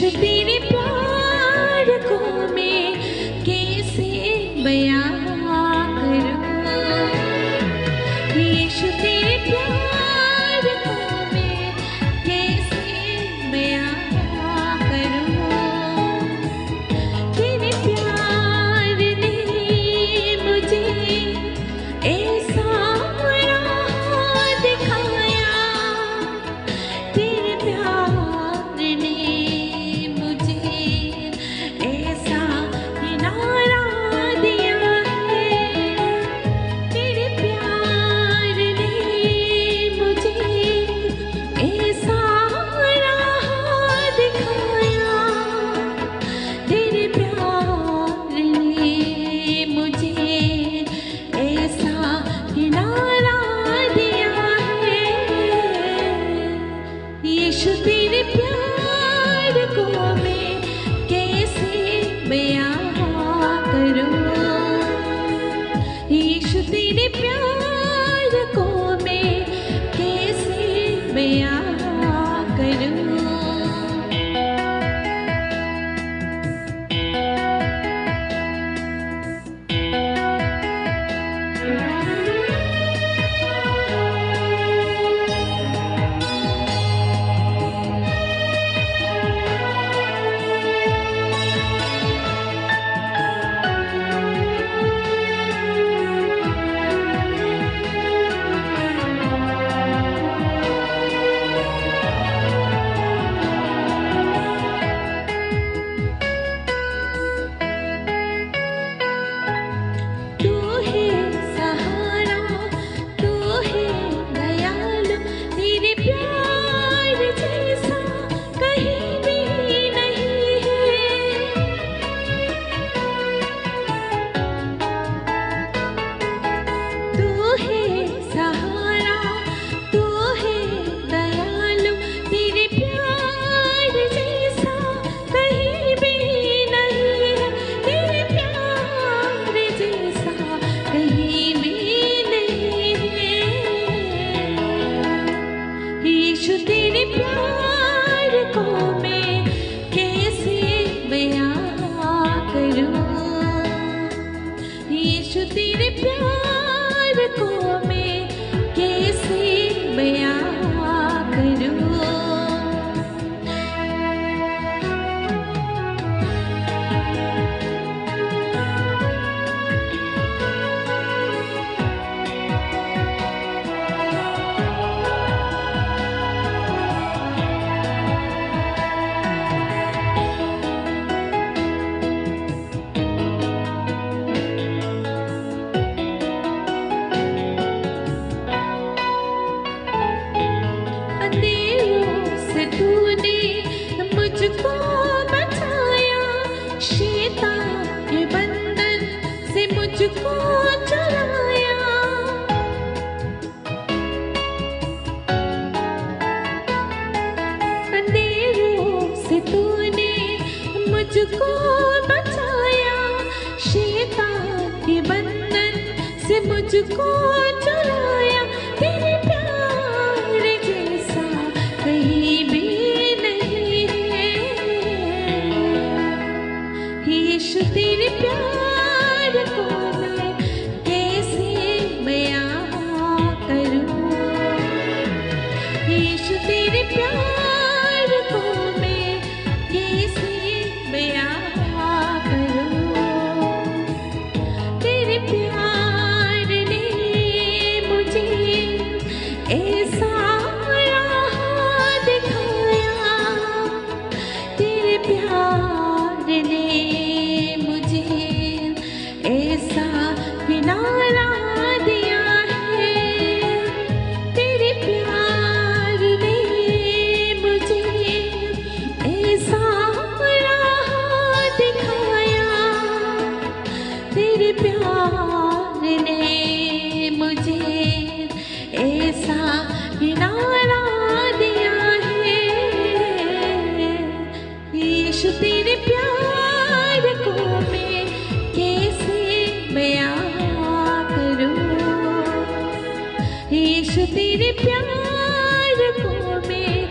यीशु तेरे प्यार को मैं कैसे बयां करूं। यीशु तेरे प्यार को मैं कैसे बयां करूं। तेरे प्यार ने मुझे ऐसा राह दिखाया। तेरे प्यार ने मुझे ऐसा किनारा दिया है। तेरे प्यार ने मुझे ऐसा राह दिखाया। तेरे प्यार ने मुझे ऐसा किनारा दिया है। यीशु तेरे प्यार को मैं कैसे बयां करूं। यीशु तेरे प्यार को मैं कैसे बयां करूं। तू है सहारा, तू है दयालु। तेरे प्यार जैसा कहीं भी नहीं है। तू है सहारा, तू है दयालु। तेरे प्यार जैसा कहीं भी नहीं है। तेरे प्यार जैसा कहीं भी नहीं है। यीशु तेरे प्यार को मैं कैसे बयां करूं। यीशु तेरे प्यार को मैं कैसे बयां करूं। अंधेरों से तूने मुझको बचाया। शैतान के बंधन से मुझको चुराया। अंधेरों से तूने मुझको बचाया। शैतान के बंधन से मुझको चुराया। तेरे प्यार जैसा कहीं भी नहीं है। यीशु तेरे प्यार को मैं कैसे बयां करूं। यीशु तेरे प्यार को मैं कैसे बयां करूं। तेरे प्यार ने मुझे ऐसा राह दिखाया। तेरे प्यार ने मुझे ऐसा किनारा दिया है। तेरे प्यार ने मुझे ऐसा राह दिखाया। तेरे प्यार ने मुझे ऐसा किनारा दिया है। यीशु तेरे प्यार को मैं कैसे बयां करूं। यीशु तेरे प्यार को मैं